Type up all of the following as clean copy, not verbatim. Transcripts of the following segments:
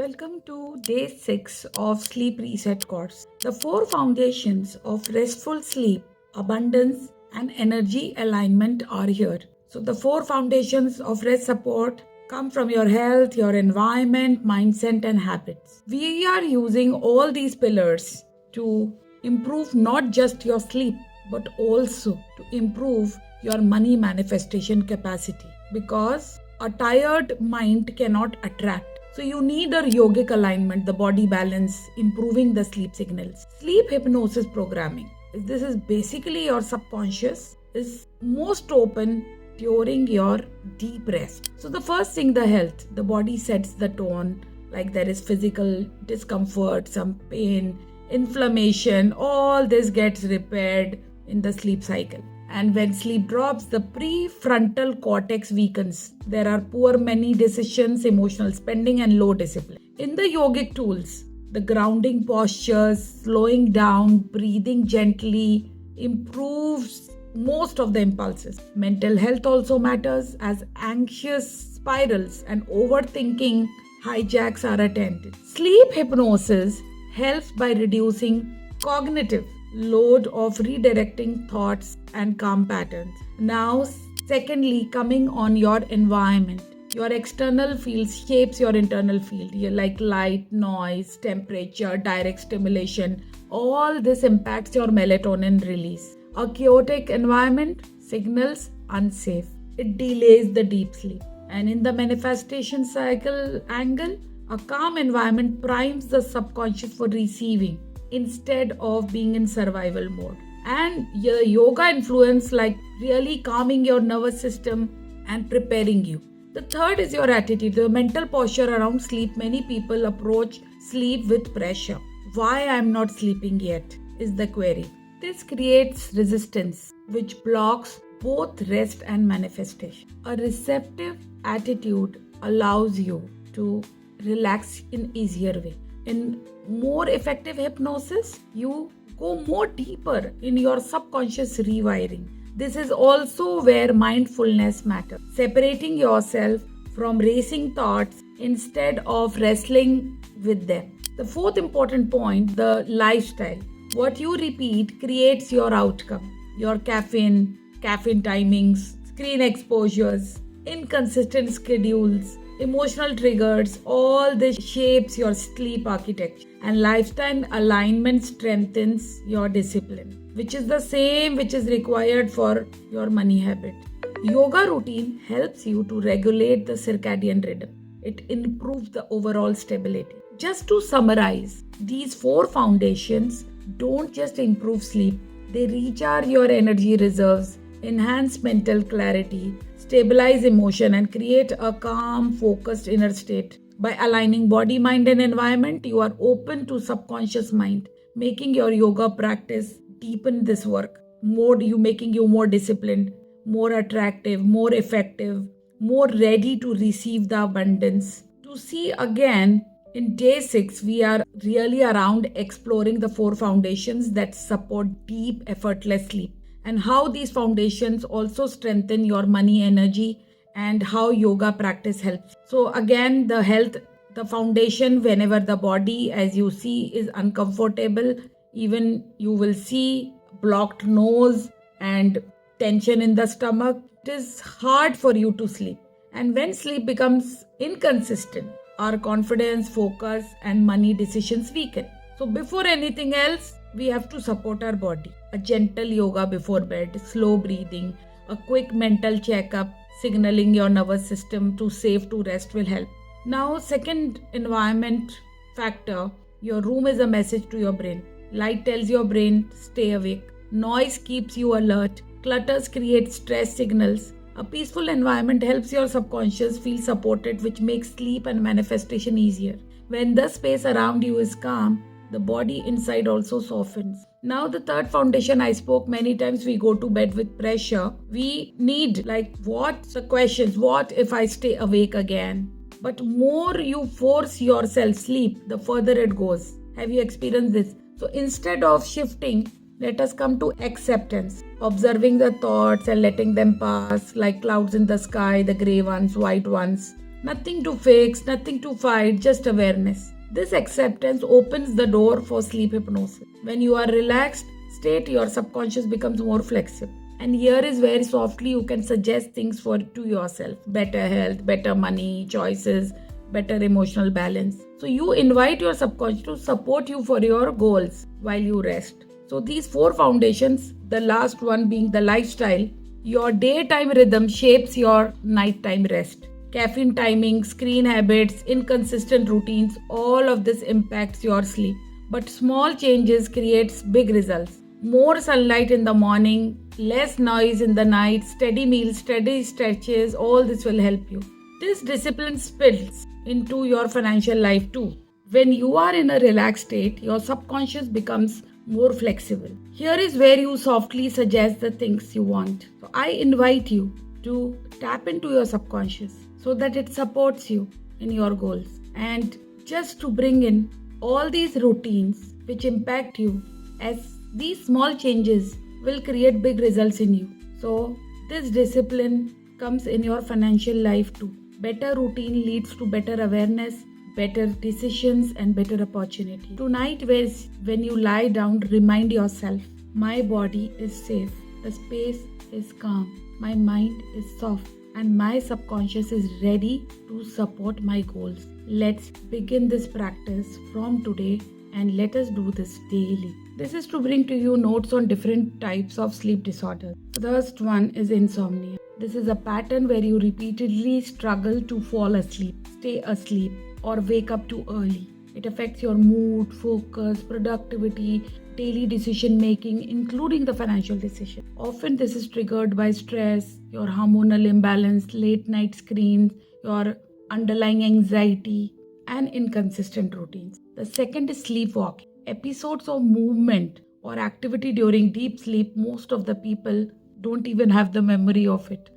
Welcome to day 6 of Sleep Reset course. The 4 foundations of restful sleep, abundance, and energy alignment are here. So, the 4 foundations of rest support come from your health, your environment, mindset, and habits. We are using all these pillars to improve not just your sleep but also to improve your money manifestation capacity because a tired mind cannot attract. So you need a yogic alignment, the body balance, improving the sleep signals. Sleep hypnosis programming. This is basically your subconscious is most open during your deep rest. So the first thing, the health, the body sets the tone, like there is physical discomfort, some pain, inflammation, all this gets repaired in the sleep cycle. And when sleep drops, the prefrontal cortex weakens. There are poor many decisions, emotional spending, and low discipline. In the yogic tools, the grounding postures, slowing down, breathing gently improves most of the impulses. Mental health also matters as anxious spirals and overthinking hijacks are attended. Sleep hypnosis helps by reducing cognitive load of redirecting thoughts and calm patterns. Now, secondly, coming on your environment. Your external field shapes your internal field. You like light, noise, temperature, direct stimulation. All this impacts your melatonin release. A chaotic environment signals unsafe. It delays the deep sleep. And in the manifestation cycle angle, a calm environment primes the subconscious for receiving instead of being in survival mode. And your yoga influence like really calming your nervous system and preparing you. The third is your attitude, the mental posture around sleep. Many people approach sleep with pressure. Why I'm not sleeping yet is the query. This creates resistance which blocks both rest and manifestation. A receptive attitude allows you to relax in easier way. In more effective hypnosis, you go more deeper in your subconscious rewiring. This is also where mindfulness matters. Separating yourself from racing thoughts instead of wrestling with them. The fourth important point, the lifestyle. What you repeat creates your outcome. Your caffeine timings, screen exposures, inconsistent schedules, emotional triggers, all this shapes your sleep architecture. And lifestyle alignment strengthens your discipline, which is the same which is required for your money habit. Yoga routine helps you to regulate the circadian rhythm. It improves the overall stability. Just to summarize, these 4 foundations don't just improve sleep, they recharge your energy reserves, enhance mental clarity, stabilize emotion, and create a calm, focused inner state. By aligning body, mind, and environment, you are open to subconscious mind, making your yoga practice deepen this work. Making you more disciplined, more attractive, more effective, more ready to receive the abundance. To see again, in day 6, we are really around exploring the 4 foundations that support deep, effortless sleep, and how these foundations also strengthen your money energy and how yoga practice helps. So again, the health, the foundation, whenever the body, as you see, is uncomfortable, even you will see blocked nose and tension in the stomach, it is hard for you to sleep. And when sleep becomes inconsistent, our confidence, focus, and money decisions weaken. So before anything else, we have to support our body. A gentle yoga before bed, slow breathing, a quick mental checkup, signaling your nervous system to safe to rest will help. Now, second environment factor, your room is a message to your brain. Light tells your brain, stay awake. Noise keeps you alert. Clutters create stress signals. A peaceful environment helps your subconscious feel supported, which makes sleep and manifestation easier. When the space around you is calm, the body inside also softens. Now the third foundation, I spoke many times, we go to bed with pressure. We need what's the questions? What if I stay awake again? But more you force yourself sleep, the further it goes. Have you experienced this? So instead of shifting, let us come to acceptance. Observing the thoughts and letting them pass like clouds in the sky, the grey ones, white ones. Nothing to fix, nothing to fight, just awareness. This acceptance opens the door for sleep hypnosis. When you are relaxed state, your subconscious becomes more flexible. And here is where softly you can suggest things for to yourself. Better health, better money, choices, better emotional balance. So you invite your subconscious to support you for your goals while you rest. So these four foundations, the last one being the lifestyle, your daytime rhythm shapes your nighttime rest. Caffeine timing, screen habits, inconsistent routines, all of this impacts your sleep. But small changes creates big results. More sunlight in the morning, less noise in the night, steady meals, steady stretches, all this will help you. This discipline spills into your financial life too. When you are in a relaxed state, your subconscious becomes more flexible. Here is where you softly suggest the things you want. So I invite you to tap into your subconscious so that it supports you in your goals. And just to bring in all these routines which impact you, as these small changes will create big results in you. So this discipline comes in your financial life too. Better routine leads to better awareness, better decisions and better opportunity. Tonight when you lie down, remind yourself, my body is safe, the space is calm, my mind is soft and my subconscious is ready to support my goals. Let's begin this practice from today and let us do this daily. This is to bring to you notes on different types of sleep disorders. The first one is insomnia. This is a pattern where you repeatedly struggle to fall asleep, stay asleep, or wake up too early. It affects your mood, focus, productivity, daily decision making, including the financial decision. Often this is triggered by stress, your hormonal imbalance, late night screens, your underlying anxiety, and inconsistent routines. The second is sleepwalking. Episodes of movement or activity during deep sleep, most of the people don't even have the memory of it.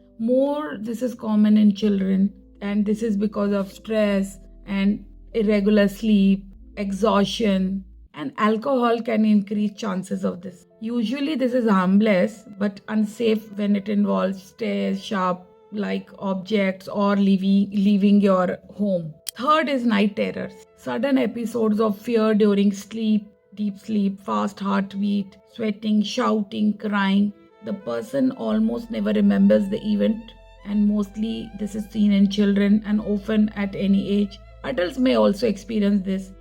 This is common in children, and this is because of stress and irregular sleep, exhaustion, and alcohol can increase chances of this. Usually this is harmless but unsafe when it involves stairs, sharp like objects, or leaving your home. Third is night terrors. Sudden episodes of fear during sleep, deep sleep, fast heartbeat, sweating, shouting, crying. The person almost never remembers the event, and mostly this is seen in children and often at any age. Adults may also experience this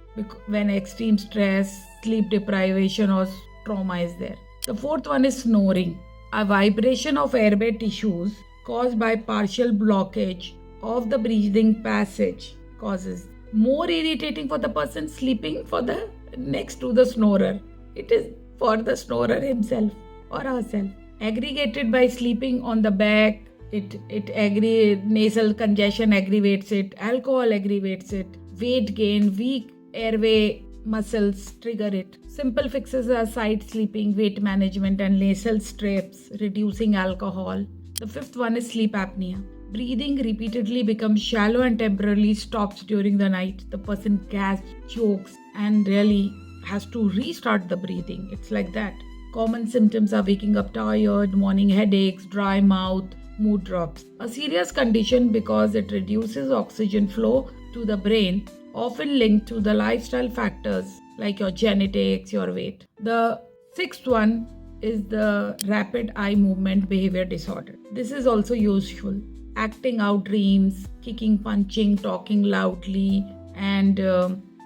when extreme stress, sleep deprivation, or trauma is there. The fourth one is snoring, a vibration of airway tissues caused by partial blockage of the breathing passage causes more irritating for the person sleeping for the next to the snorer. It is for the snorer himself or herself. Aggregated by sleeping on the back, nasal congestion aggravates it, alcohol aggravates it, weight gain, weak airway muscles trigger it. Simple fixes are side sleeping, weight management, and nasal strips, reducing alcohol. The fifth one is sleep apnea. Breathing repeatedly becomes shallow and temporarily stops during the night. The person gasps, chokes, and really has to restart the breathing. It's like that. Common symptoms are waking up tired, morning headaches, dry mouth, mood drops. A serious condition because it reduces oxygen flow to the brain, often linked to the lifestyle factors like your genetics, your weight. The sixth one is the rapid eye movement behavior disorder. This is also usual. Acting out dreams, kicking, punching, talking loudly, and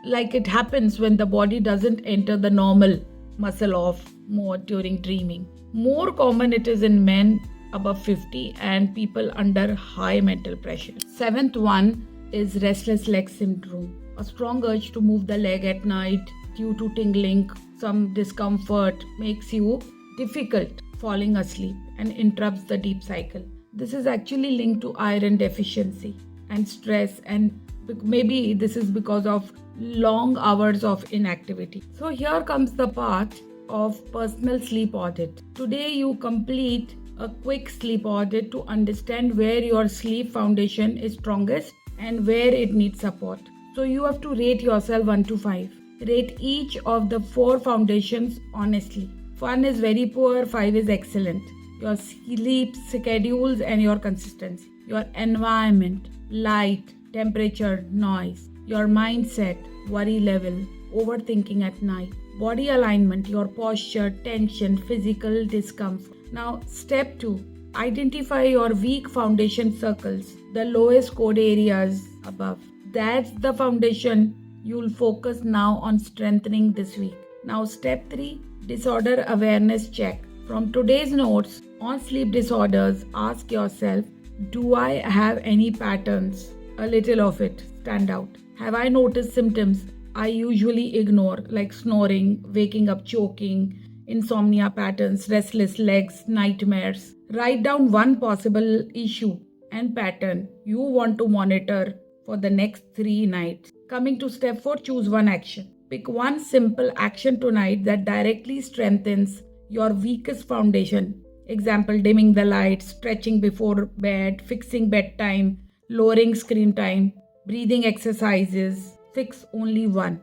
like it happens when the body doesn't enter the normal muscle off mode during dreaming. More common it is in men above 50 and people under high mental pressure. Seventh one is restless leg syndrome. A strong urge to move the leg at night due to tingling, some discomfort makes you difficult falling asleep and interrupts the deep cycle. This is actually linked to iron deficiency and stress, and maybe this is because of long hours of inactivity. So here comes the part of personal sleep audit. Today you complete a quick sleep audit to understand where your sleep foundation is strongest and where it needs support. So you have to rate yourself 1 to 5. Rate each of the 4 foundations honestly. 1 is very poor, 5 is excellent. Your sleep schedules and your consistency. Your environment, light, temperature, noise, your mindset, worry level, overthinking at night, body alignment, your posture, tension, physical discomfort. Now, step 2, identify your weak foundation circles, the lowest code areas above. That's the foundation you'll focus now on strengthening this week. Now, step 3, disorder awareness check. From today's notes on sleep disorders, ask yourself, do I have any patterns? A little of it stand out. Have I noticed symptoms I usually ignore, like snoring, waking up choking, insomnia patterns, restless legs, nightmares? Write down one possible issue and pattern you want to monitor for the next 3 nights. Coming to step 4, choose one action. Pick one simple action tonight that directly strengthens your weakest foundation. Example, dimming the lights, stretching before bed, fixing bedtime, lowering screen time, breathing exercises. Fix only one.